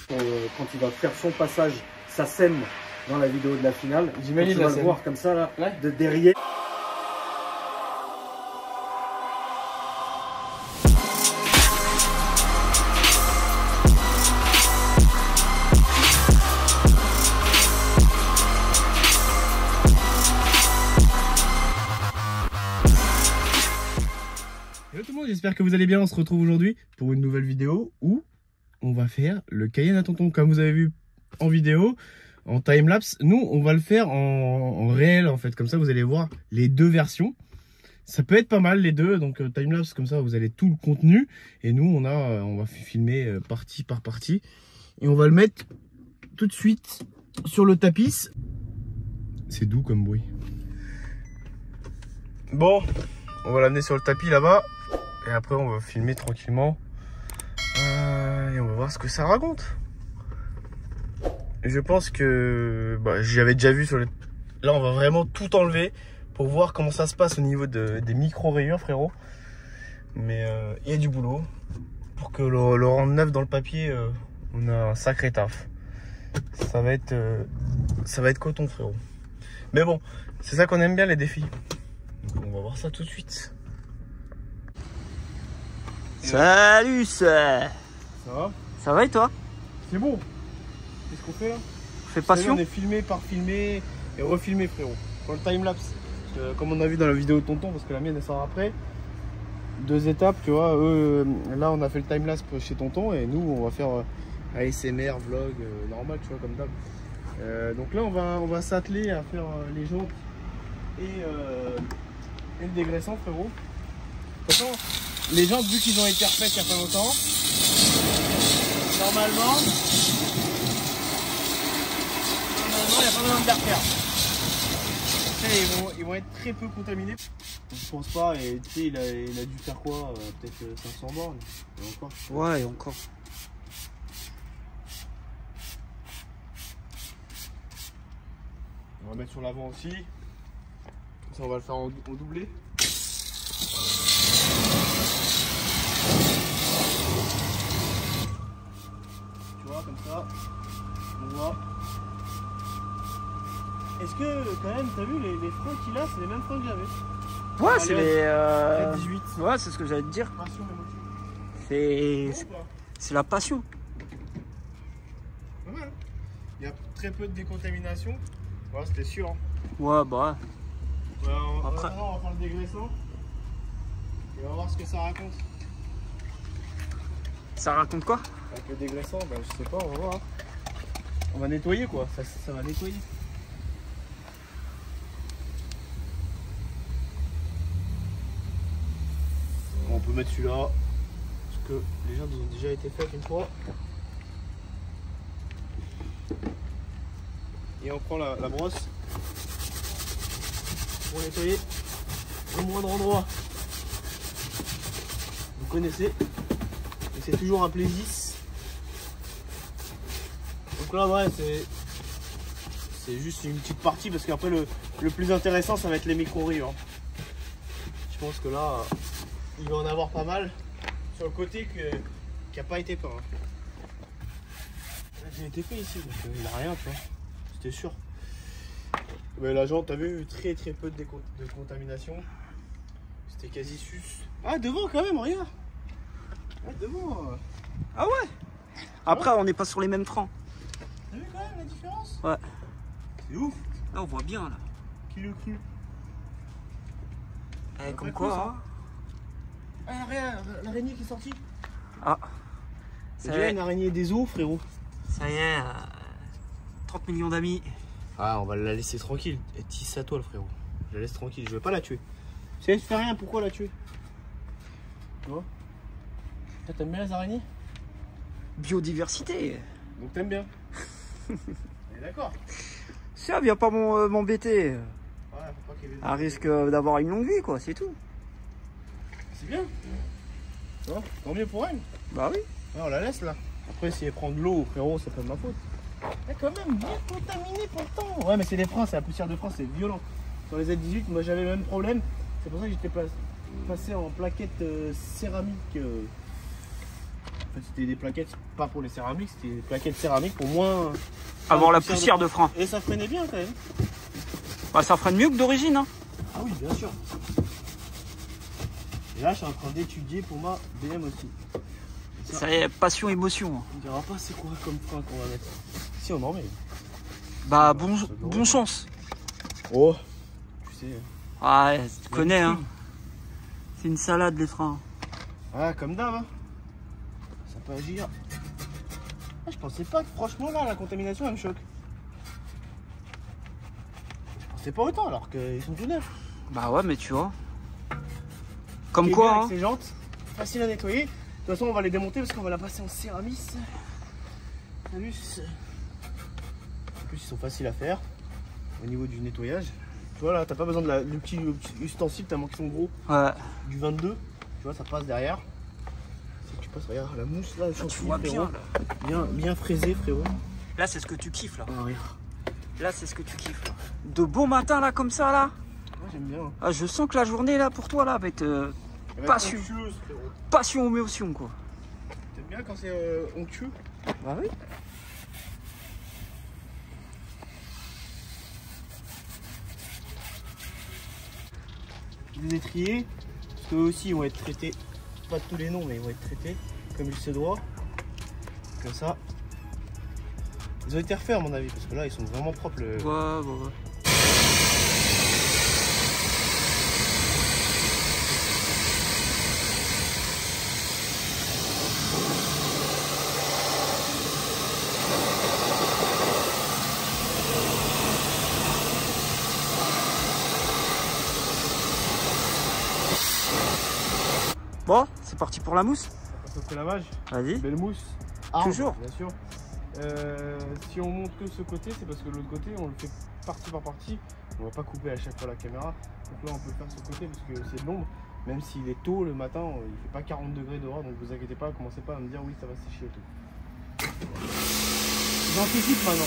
quand il va faire son passage, ça sème dans la vidéo de la finale. J'imagine tu vas le voir comme ça là, de derrière. Hello tout le monde, j'espère que vous allez bien. On se retrouve aujourd'hui pour une nouvelle vidéo où on va faire le Cayenne à tonton. Comme vous avez vu en vidéo, en timelapse, nous on va le faire en réel en fait. Comme ça vous allez voir les deux versions. Ça peut être pas mal les deux, donc timelapse comme ça vous avez tout le contenu. Et nous on va filmer partie par partie. Et on va le mettre tout de suite sur le tapis. C'est doux comme bruit. Bon, on va l'amener sur le tapis là-bas. Et après on va filmer tranquillement. Et on va voir ce que ça raconte. Je pense que j'avais déjà vu sur les... Là on va vraiment tout enlever pour voir comment ça se passe au niveau des micro-rayures, frérot. Mais il y a du boulot. Pour que le rendre neuf dans le papier, on a un sacré taf. Ça va être coton, frérot. Mais bon, c'est ça qu'on aime bien, les défis. Donc on va voir ça tout de suite. Salut, ça va? Ça va et toi? C'est bon. Qu'est-ce qu'on fait là? On fait passion. On est filmé par filmé et refilmé, frérot. Pour le timelapse. Comme on a vu dans la vidéo de tonton, parce que la mienne elle sort après. 2 étapes, tu vois. Là on a fait le timelapse chez tonton et nous on va faire ASMR, vlog, normal, tu vois, comme d'hab. Donc là on va s'atteler à faire les jantes et le dégraissant, frérot. De toute façon, les jantes, vu qu'ils ont été refaites il n'y a pas longtemps, normalement il n'y a pas besoin de les refaire. Après, ils vont être très peu contaminés. Je pense pas, et tu sais, il a dû faire quoi, peut-être 500 bornes. Et encore. Ouais, et encore. On va mettre sur l'avant aussi. Ça, on va le faire en doublé. Tu vois, comme ça. On voit. Est-ce que, quand même, t'as vu les freins qu'il a, c'est les mêmes freins que j'avais? Ouais, c'est les 18. Ouais, c'est ce que j'allais te dire. Passion, émotion. C'est la passion. Pas mal. Il y a très peu de décontamination. Voilà, c'était sûr. Hein. Ouais, bah ouais. Après... on va faire le dégraissant. Et on va voir ce que ça raconte. Ça raconte quoi? Avec le dégraissant, je sais pas, on va voir. Hein. On va nettoyer quoi, ça va nettoyer. On peut mettre celui-là, parce que les gens ont déjà été faits une fois. Et on prend la brosse pour nettoyer au moindre endroit. Vous connaissez, et c'est toujours un plaisir. Donc là, ouais, c'est juste une petite partie, parce qu'après le plus intéressant, ça va être les micro-rayures. Je pense que là, il va en avoir pas mal sur le côté qui n'a pas été peint. Il a été fait ici, donc il n'a rien, tu vois. C'était sûr. Mais la jante, t'as vu, très peu de contamination. C'était quasi sus. Ah, devant quand même, regarde. Ah, devant. Ah ouais. Après, on n'est pas sur les mêmes freins. T'as vu quand même la différence? Ouais. C'est ouf. Là, on voit bien là. Qui le cru? Comme quoi, hein. Ah, regarde, l'araignée qui est sortie. Ah. C'est déjà une araignée des eaux, frérot. Ça y est, 30 millions d'amis. Ah, on va la laisser tranquille. Elle tisse sa toile, frérot. Je la laisse tranquille, je vais pas la tuer. Si elle ne fait rien, pourquoi la tuer? Tu vois? T'aimes bien les araignées? Biodiversité. Donc t'aimes bien. D'accord. Ça, viens pas m'embêter. Ouais, faut pas qu'elle À risque d'avoir une longue vie, quoi, c'est tout. C'est bien. Tu vois, tant mieux pour elle. Bah oui. Ouais, on la laisse là. Après, si elle prend de l'eau, frérot, c'est pas de ma faute. Elle est quand même bien contaminée pourtant. Ouais, mais c'est des freins, c'est la poussière de frein, c'est violent. Sur les Z18, moi j'avais le même problème. C'est pour ça que j'étais passé en plaquette céramique. fait, c'était des plaquettes, pas pour les céramiques, c'était des plaquettes céramiques pour moins... Avoir la poussière de frein. Et ça freinait bien quand même. Bah, ça freine mieux que d'origine. Hein. Ah oui, bien sûr. Et là, je suis en train d'étudier pour ma BM aussi. C'est passion émotion. On dira pas c'est quoi comme frein qu'on va mettre. Si on en met. Bah bon chance. Oh, tu sais. Ouais, tu connais hein. C'est une salade les freins. Ah comme d'hab hein. Ça peut agir. Ah, je pensais pas que franchement là la contamination elle me choque. Je pensais pas autant alors qu'ils sont tout neufs. Bah ouais mais tu vois. Comme Ce qui est quoi bien hein. avec ces jantes, facile à nettoyer. De toute façon on va les démonter parce qu'on va la passer en céramique. En plus ils sont faciles à faire au niveau du nettoyage. Tu vois là, t'as pas besoin de le petit ustensile tellement qu'ils sont gros. Ouais. Du 22, tu vois ça passe derrière. Si tu passes, regarde la mousse là, Tu vois bien là. Bien fraisé frérot. Là c'est ce que tu kiffes là. Ah, regarde. Là c'est ce que tu kiffes là. De beau matin là comme ça là. Moi j'aime bien. Ah, je sens que la journée là pour toi là va être passion. Passion émotion quoi. T'aimes bien quand c'est onctueux? Bah oui. Les étriers, parce qu'eux aussi ils vont être traités, pas tous les noms mais ils vont être traités comme il se doit. Comme ça. Ils ont été refaits à mon avis parce que là ils sont vraiment propres. Ouais. Bon, c'est parti pour la mousse. On fait lavage. Vas-y. Belle mousse. Toujours. Bien sûr. Si on monte que ce côté, c'est parce que l'autre côté, on le fait partie par partie. On va pas couper à chaque fois la caméra. Donc là, on peut faire ce côté parce que c'est de l'ombre. Même s'il est tôt le matin, il fait pas 40 degrés dehors. Donc vous inquiétez pas, commencez pas à me dire oui, ça va sécher et tout. J'anticipe maintenant.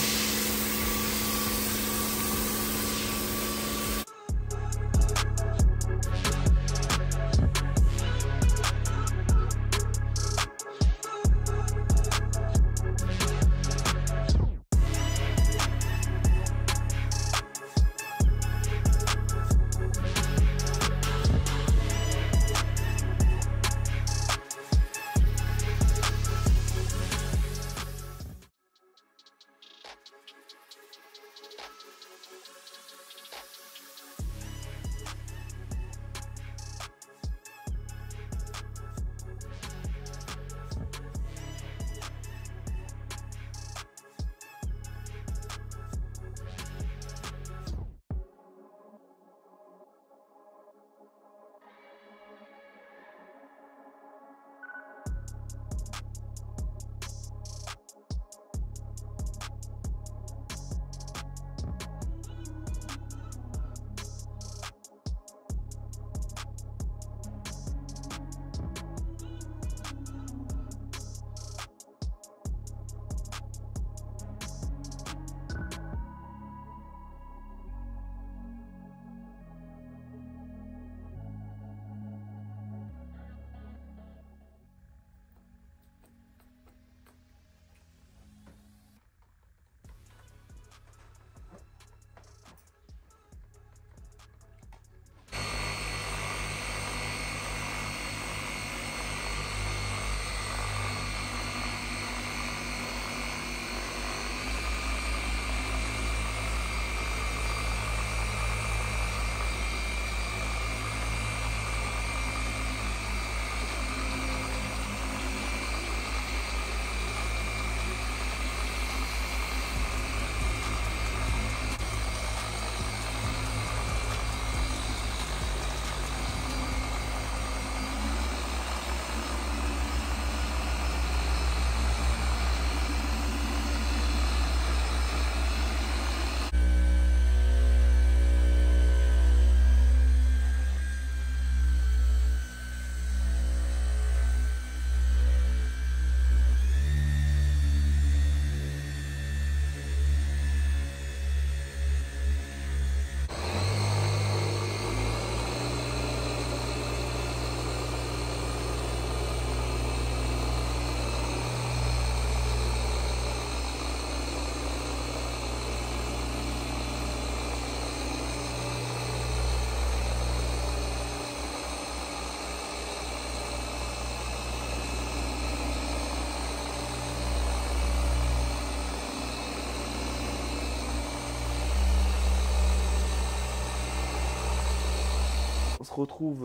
se retrouve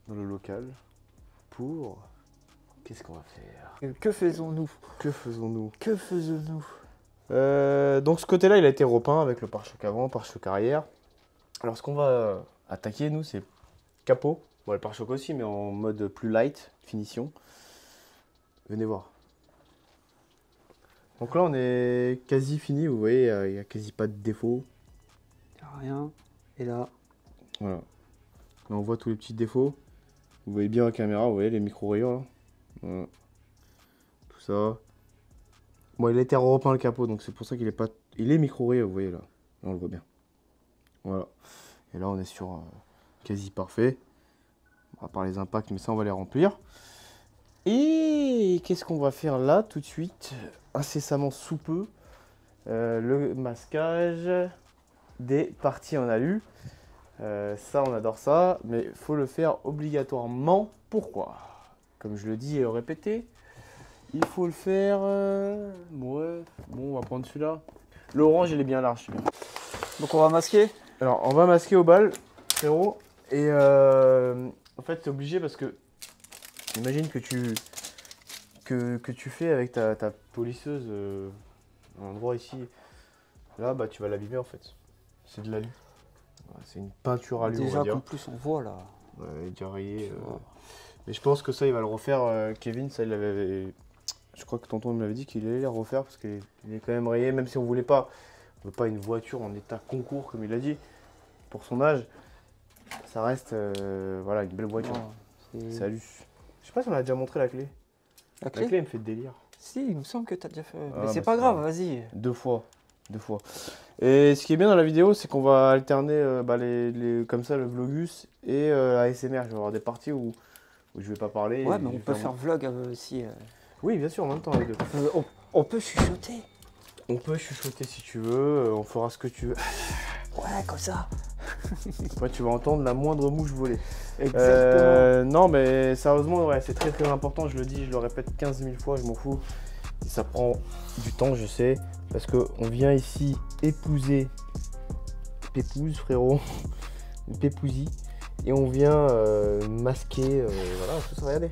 dans le local pour... Qu'est-ce qu'on va faire? Que faisons-nous? Que faisons-nous? Que faisons-nous? Donc ce côté-là, il a été repeint avec le pare-choc avant, pare-choc arrière. Alors ce qu'on va attaquer, nous, c'est capot. Bon, le pare-choc aussi, mais en mode plus light, finition. Venez voir. Donc là, on est quasi fini, vous voyez, il n'y a quasi pas de défaut. Rien. Et là. Voilà. Là, on voit tous les petits défauts. Vous voyez bien la caméra, vous voyez les micro-rayures là. Voilà. Tout ça. Bon, il a été repeint le capot, donc c'est pour ça qu'il est pas... Il est micro-rayé, vous voyez là. Là, on le voit bien. Voilà. Et là, on est sur quasi parfait. À part les impacts, mais ça, on va les remplir. Et qu'est-ce qu'on va faire là, tout de suite, incessamment sous peu, le masquage des parties en alu. Ça, on adore ça, mais il faut le faire obligatoirement. Pourquoi? Comme je le dis et le répéter, il faut le faire... ouais, bon, on va prendre celui-là. L'orange, il est bien large. Donc on va masquer. Alors, on va masquer au bal, frérot. Et en fait, t'es obligé parce que... Imagine que tu fais avec ta polisseuse un endroit ici. Là, bah, tu vas l'abîmer en fait. C'est de l'alu. C'est une peinture alu, on va déjà dire. qu'en plus on voit là. Ouais, il est déjà rayé. Mais je pense que ça, il va le refaire. Kevin, ça, il avait... Je crois que tonton me l'avait dit qu'il allait le refaire parce qu'il est quand même rayé. Même si on voulait pas... On veut pas une voiture en état concours, comme il a dit. Pour son âge, ça reste voilà, une belle voiture. C'est alu. Je sais pas si on a déjà montré la clé. La La clé, elle me fait délire. Si, il me semble que tu as déjà fait. Ah, Mais c'est bah, pas c'est grave, grave. vas-y. Deux fois. Et ce qui est bien dans la vidéo, c'est qu'on va alterner comme ça le vlogus et la ASMR. Je vais avoir des parties où je vais pas parler. Ouais, et mais je on vais peut faire faire vlog aussi. Oui, bien sûr, en même temps, les deux. On peut chuchoter. On peut chuchoter si tu veux, on fera ce que tu veux. Ouais, comme ça. Après, tu vas entendre la moindre mouche voler. Exactement. Non, mais sérieusement, ouais, c'est très très important. Je le dis, je le répète 15 000 fois, je m'en fous. Et ça prend du temps, je sais. Parce qu'on vient ici épouser Pépouze, frérot. Une pépousie. Et on vient masquer. Voilà, tout ça, regardez.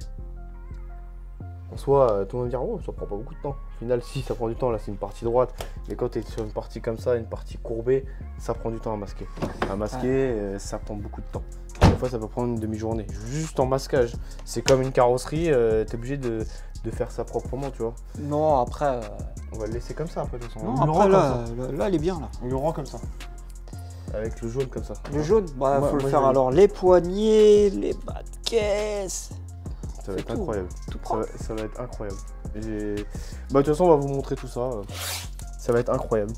En soi, tout le monde va dire, oh, ça prend pas beaucoup de temps. Au final, si, ça prend du temps. Là, c'est une partie droite. Mais quand tu es sur une partie comme ça, une partie courbée, ça prend du temps à masquer. À masquer, ça prend beaucoup de temps. Des fois, ça peut prendre une demi-journée. Juste en masquage. C'est comme une carrosserie, tu es obligé de faire ça proprement, tu vois. Non, après. On va le laisser comme ça, après, de toute façon. Non, On le après, rend là, comme ça. là, il est bien là. On le rend comme ça. Avec le jaune comme ça. Le jaune, bah, Moi- faut le moi, faire je- alors les poignets, les bas de caisse. Ça va être tout. incroyable. Tout Ça propre. va être incroyable. Bah, de toute façon, on va vous montrer tout ça. Ça va être incroyable.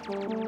Vas-y.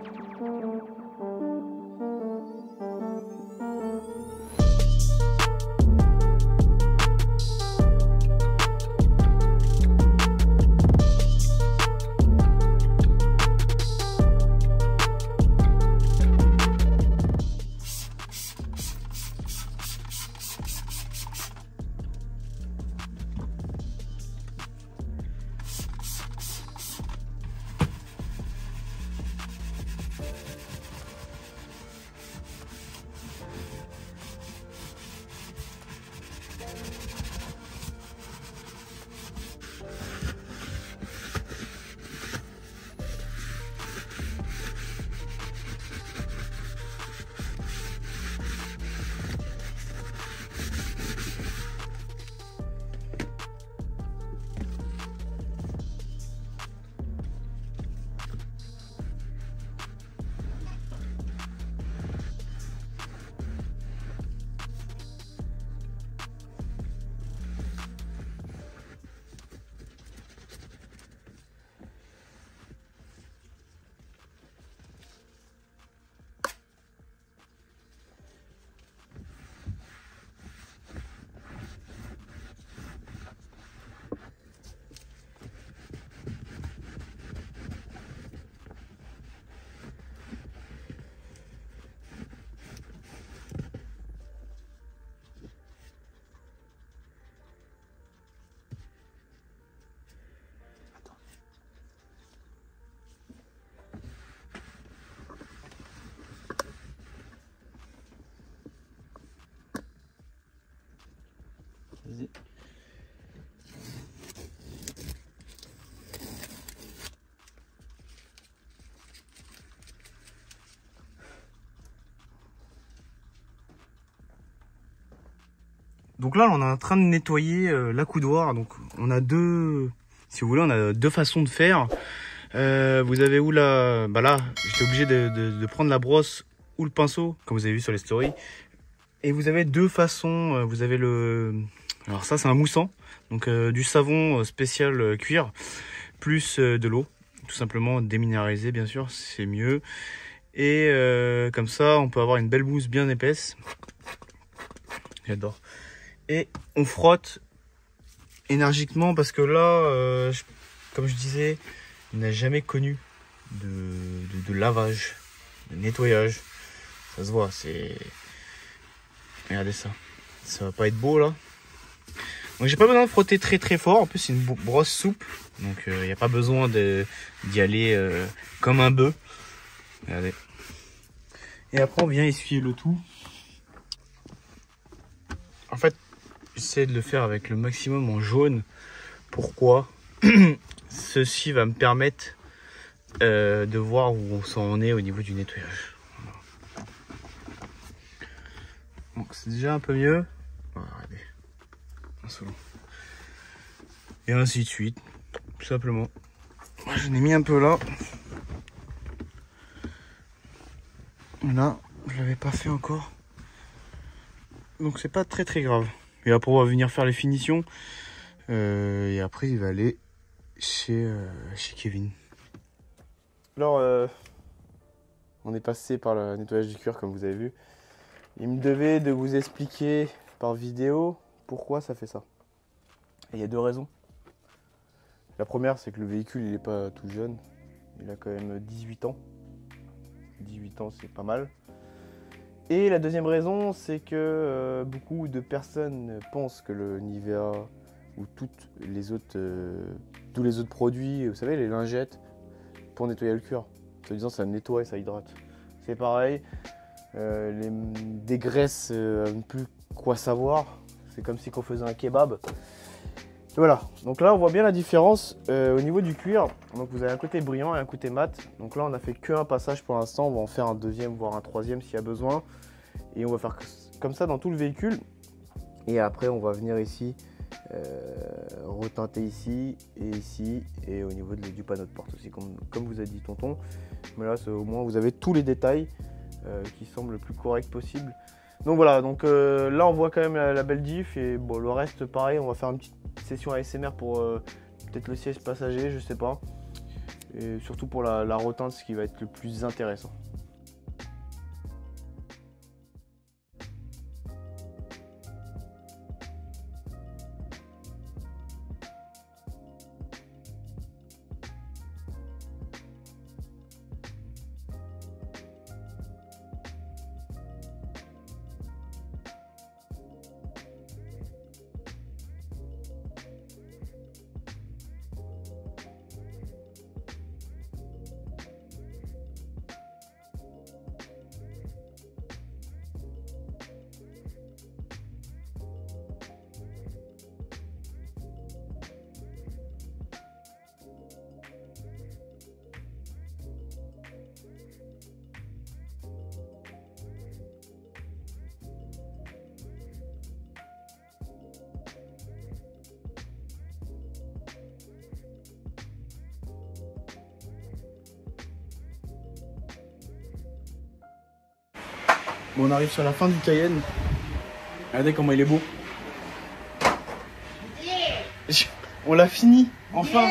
Donc là, on est en train de nettoyer l'accoudoir. Donc on a deux, si vous voulez, on a deux façons de faire. Vous avez où là? Bah là, j'étais obligé de prendre la brosse ou le pinceau, comme vous avez vu sur les stories. Et vous avez deux façons. Vous avez le, alors ça c'est un moussant, donc du savon spécial cuir, plus de l'eau, tout simplement déminéralisée bien sûr, c'est mieux. Et comme ça, on peut avoir une belle mousse bien épaisse. J'adore. Et on frotte énergiquement parce que là, comme je disais, il n'a jamais connu de lavage, de nettoyage. Ça se voit, c'est... Regardez ça. Ça va pas être beau là. Donc j'ai pas besoin de frotter très fort. En plus c'est une brosse souple. Donc il n'y a pas besoin d'y aller comme un bœuf. Regardez. Et après on vient essuyer le tout. En fait, j'essaie de le faire avec le maximum en jaune. Pourquoi? Ceci va me permettre de voir où on s'en est au niveau du nettoyage. Donc c'est déjà un peu mieux. Regardez. Et ainsi de suite. Tout simplement. Moi j'en ai mis un peu là. Là, je l'avais pas fait encore. Donc c'est pas très grave. Et après on va venir faire les finitions. Et après il va aller chez Kevin. Alors on est passé par le nettoyage du cuir comme vous avez vu. Il me devait de vous expliquer par vidéo pourquoi ça fait ça. Et il y a deux raisons. La première, c'est que le véhicule il n'est pas tout jeune. Il a quand même 18 ans. 18 ans, c'est pas mal. Et la deuxième raison, c'est que beaucoup de personnes pensent que le Nivea ou tous les autres produits, vous savez, les lingettes pour nettoyer le cuir, en disant ça nettoie et ça hydrate. C'est pareil. Des graisses, ne plus quoi savoir. C'est comme si on faisait un kebab. Et voilà, donc là on voit bien la différence au niveau du cuir. Donc vous avez un côté brillant et un côté mat. Donc là on a fait qu'un passage pour l'instant, on va en faire un deuxième voire un troisième s'il y a besoin. Et on va faire comme ça dans tout le véhicule. Et après on va venir ici, reteinter ici et au niveau du panneau de porte aussi, comme vous a dit tonton. Mais là au moins vous avez tous les détails qui semblent le plus correct possible. Donc voilà, donc là on voit quand même la belle diff. Et bon, le reste pareil, on va faire une petite session ASMR pour peut-être le siège passager, je sais pas. Et surtout pour la reteinte, ce qui va être le plus intéressant. Bon, on arrive sur la fin du Cayenne. Regardez comment il est beau. On l'a fini, enfin.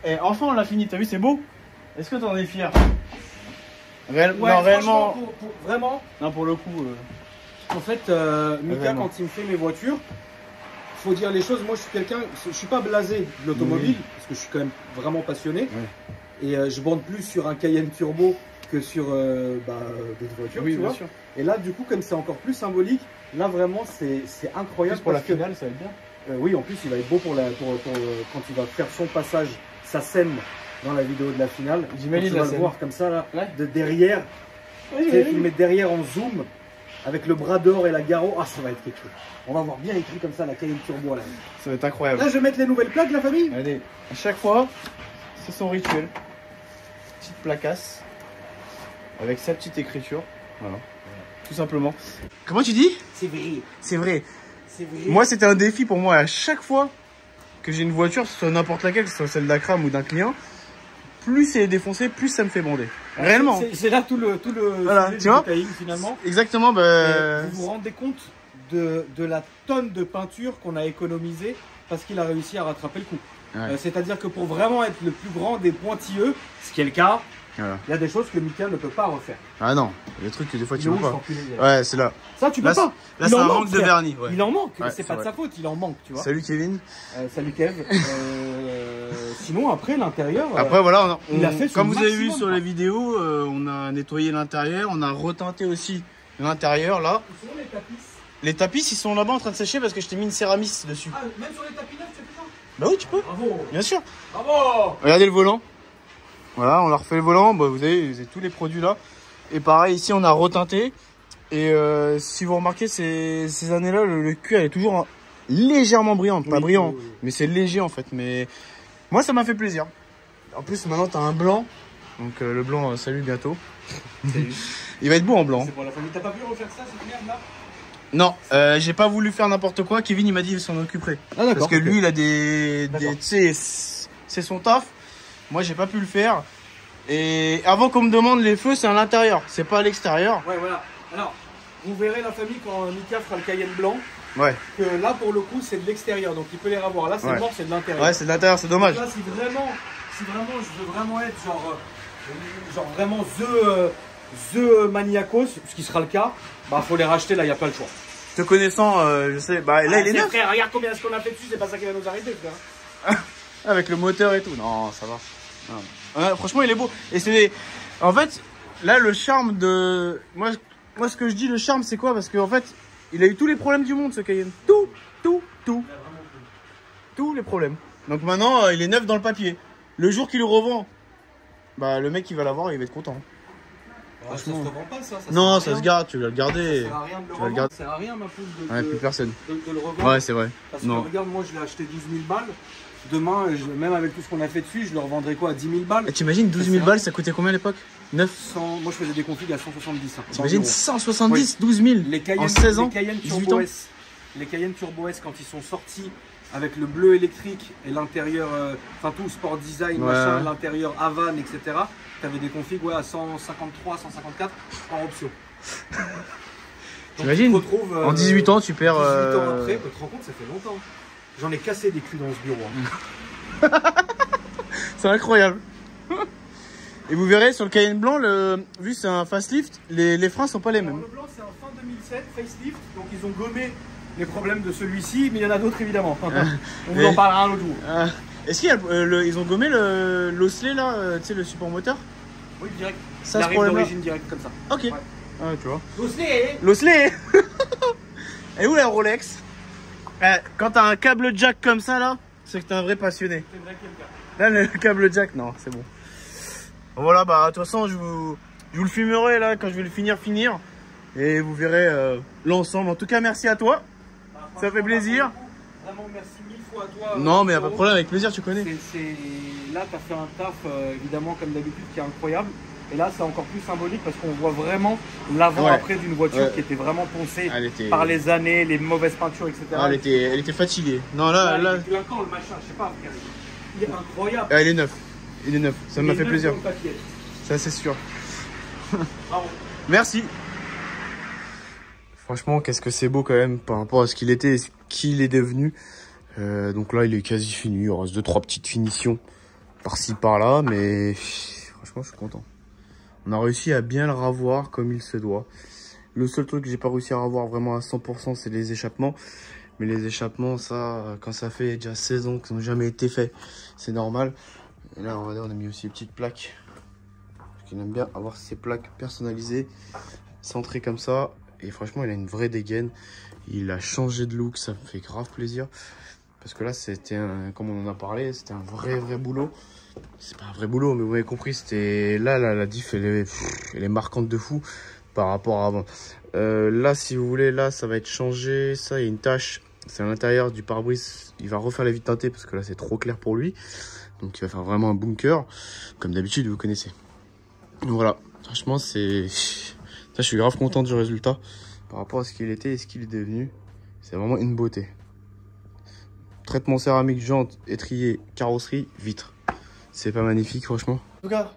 Et enfin on l'a fini, t'as vu, c'est beau. Est-ce que t'en es fier? Ouais, non, réellement. Vraiment. Non, pour le coup. En fait, Mika, quand il me fait mes voitures, faut dire les choses. Moi, je suis quelqu'un, je suis pas blasé de l'automobile, parce que je suis quand même vraiment passionné. Et je bande plus sur un Cayenne turbo que sur d'autres voitures, tu vois. Sûr. Et là, du coup, comme c'est encore plus symbolique, là vraiment, c'est incroyable. Pour la finale, ça va être bien. Oui, en plus, il va être beau pour quand il va faire son passage, sa scène dans la vidéo de la finale. J'imagine le voir comme ça, là, de derrière. Il met derrière en zoom, avec le bras d'or et la Garo. Ah, ça va être quelque chose. On va voir bien écrit comme ça la Cayenne Turbo là. Ça va être incroyable. Là, je vais mettre les nouvelles plaques, la famille. Allez, à chaque fois, c'est son rituel. Petite placasse. Avec sa petite écriture. Voilà. Tout simplement. Comment tu dis? C'est vrai. C'est vrai. C'est vrai. Moi, c'était un défi pour moi. À chaque fois que j'ai une voiture, que ce soit n'importe laquelle, que ce soit celle d'Akram ou d'un client, plus c'est défoncé, plus ça me fait bander. Réellement. C'est là tout le voilà, tu vois Caïn, finalement. Exactement. Vous vous rendez compte de la tonne de peinture qu'on a économisée parce qu'il a réussi à rattraper le coup. Ouais. C'est-à-dire que pour vraiment être le plus grand des pointilleux, ce qui est le cas, voilà. Il y a des choses que Mika ne peut pas refaire. Ah non, il y a des trucs que des fois tu peux pas. Ouais, c'est là. Ça, tu peux pas. Là, c'est un manque de vernis. Ouais. Il en manque, mais ouais, c'est pas de sa faute, il en manque, tu vois. Salut Kevin. Salut Kev. Sinon, après, l'intérieur. Après, voilà, il a fait comme vous avez vu sur les vidéos, on a nettoyé l'intérieur, on a reteinté aussi l'intérieur là. Où sont les tapis? Les tapis, ils sont là-bas en train de sécher parce que je t'ai mis une céramis dessus. Ah, même sur les tapis neufs, tu fais ça? Bah oui, tu peux. Bravo. Bien sûr. Bravo. Regardez le volant. Voilà, on a refait le volant, bah, vous avez tous les produits là. Et pareil, ici on a reteinté. Et si vous remarquez, ces années-là, le cuir est toujours légèrement brillant. Pas brillant, mais c'est léger en fait. Mais moi, ça m'a fait plaisir. En plus, maintenant, tu as un blanc. Donc le blanc, salut bientôt. Salut. Il va être beau en blanc. C'est pour la famille. T'as pas pu refaire ça, cette merde là? Non, j'ai pas voulu faire n'importe quoi. Kevin, il m'a dit qu'il s'en occuperait. Ah, d'accord. Parce que lui, il a tu sais, c'est son taf. Moi, j'ai pas pu le faire. Et avant qu'on me demande les feux, c'est à l'intérieur, c'est pas à l'extérieur. Ouais, voilà. Alors, vous verrez la famille quand Mika fera le Cayenne blanc. Ouais. Que là, pour le coup, c'est de l'extérieur, donc il peut les revoir. Là, c'est mort, c'est de l'intérieur. Ouais, c'est de l'intérieur, c'est dommage. Donc là, si vraiment, je veux vraiment être genre vraiment the maniacos, ce qui sera le cas, bah faut les racheter. Là, il y a pas le choix. Te connaissant, je sais. Bah là, il est neuf. Frère, regarde combien ce qu'on a fait dessus, c'est pas ça qui va nous arrêter, frère. Avec le moteur et tout. Non, ça va. Non. Franchement, il est beau. Et c'est. En fait, là, le charme de. Moi, ce que je dis, le charme, c'est quoi? Parce qu'en fait, il a eu tous les problèmes du monde, ce Cayenne. Tous les problèmes. Donc maintenant, il est neuf dans le papier. Le jour qu'il le revend, bah, le mec qui va l'avoir, il va être content. Ouais, ça se revend pas, ça. Non, ça se garde, tu vas le garder. Ça sert à rien de le revendre. Ça sert à rien, ma poule, plus personne. De le revendre. Ouais, c'est vrai. Parce que regarde, moi, je l'ai acheté 12 000 balles. Demain, même avec tout ce qu'on a fait dessus, je le revendrai quoi à 10 000 balles. Et t'imagines 12 000 balles, ça coûtait combien à l'époque? 900. Moi, je faisais des configs à 170. Hein, t'imagines 170, oui. 12 000 les Cayenne, en 16 ans, les Cayenne 18 Turbo ans. S, les Cayenne Turbo S, quand ils sont sortis avec le bleu électrique et l'intérieur, enfin tout sport design, machin, l'intérieur Havan, etc. T'avais des configs à 153, 154 en option. T'imagines en 18 ans, tu perds. 18 ans après, tu te rends compte, ça fait longtemps. J'en ai cassé des culs dans ce bureau. Hein. C'est incroyable. Et vous verrez sur le Cayenne blanc, vu c'est un facelift, les freins sont pas les mêmes. Alors, le blanc c'est un fin 2007 facelift, donc ils ont gommé les problèmes de celui-ci, mais il y en a d'autres évidemment. On vous en parlera un autre jour. Est-ce qu'il y a ils ont gommé l'osselet là, tu sais le support moteur? Oui, direct. Ça il se arrive d'origine directe comme ça. Ok. Ouais. Ah, tu vois. L'osselet. Et où la Rolex? Quand t'as un câble jack comme ça là, c'est que t'es un vrai passionné. C'est vrai qu'il y a Là le câble jack, non, c'est bon. Voilà, bah de toute façon je vous le filmerai là quand je vais le finir. Et vous verrez l'ensemble. En tout cas, merci à toi. Ça fait plaisir. Vraiment, merci mille fois à toi. Non, mais y a pas de problème, avec plaisir, tu connais. Là, tu as fait un taf, évidemment, comme d'habitude, qui est incroyable. Et là, c'est encore plus symbolique parce qu'on voit vraiment l'avant-après d'une voiture qui était vraiment poncée par les années, les mauvaises peintures, etc. Ah, elle était fatiguée. Non, là. Il est clinquant, le machin, je sais pas. Il est incroyable. Ah, il est neuf. Ça m'a fait plaisir. Ça, c'est sûr. Bravo. Merci. Franchement, qu'est-ce que c'est beau quand même par rapport à ce qu'il était et ce qu'il est devenu. Donc là, il est quasi fini. Il reste 2-3 petites finitions par-ci par-là, mais franchement, je suis content. On a réussi à bien le ravoir comme il se doit. Le seul truc que j'ai pas réussi à ravoir vraiment à 100%, c'est les échappements. Mais les échappements, ça, quand ça fait déjà 16 ans qu'ils n'ont jamais été faits, c'est normal. Et là, regardez, on a mis aussi les petites plaques. Parce qu'il aime bien avoir ses plaques personnalisées, centrées comme ça. Et franchement, il a une vraie dégaine. Il a changé de look, ça me fait grave plaisir. Parce que là, c'était, comme on en a parlé, c'était un vrai boulot. C'est pas un vrai boulot, mais vous m'avez compris, c'était... Là, la diff, elle est marquante de fou par rapport à avant. Là, si vous voulez, là, ça va être changé. Ça, il y a une tache. C'est à l'intérieur du pare-brise. Il va refaire la vitre teintée parce que là, c'est trop clair pour lui. Donc, il va faire vraiment un bunker. Comme d'habitude, vous connaissez. Donc, voilà. Franchement, c'est... Ça, je suis grave content du résultat. Par rapport à ce qu'il était et ce qu'il est devenu. C'est vraiment une beauté. Traitement céramique, jantes, étrier, carrosserie, vitre. C'est pas magnifique, franchement. En tout cas,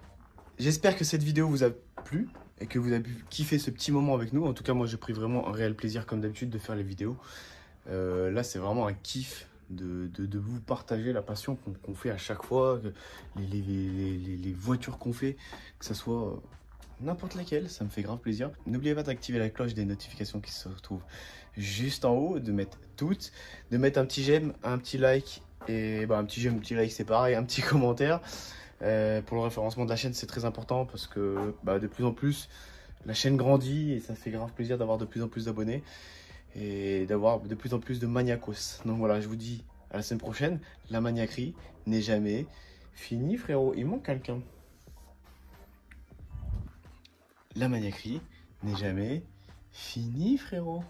j'espère que cette vidéo vous a plu et que vous avez pu kiffer ce petit moment avec nous. En tout cas, moi, j'ai pris vraiment un réel plaisir, comme d'habitude, de faire les vidéos. Là, c'est vraiment un kiff de vous partager la passion qu'on fait à chaque fois, les voitures qu'on fait, que ce soit n'importe laquelle, ça me fait grave plaisir. N'oubliez pas d'activer la cloche des notifications qui se retrouvent juste en haut, de mettre toutes, de mettre un petit j'aime, un petit like, et bah, un petit j'aime, un petit like c'est pareil, un petit commentaire. Pour le référencement de la chaîne, c'est très important parce que bah, de plus en plus, la chaîne grandit et ça fait grave plaisir d'avoir de plus en plus d'abonnés et d'avoir de plus en plus de maniacos. Donc voilà, je vous dis à la semaine prochaine. La maniaquerie n'est jamais finie, frérot. Il manque quelqu'un. La maniaquerie n'est jamais finie, frérot.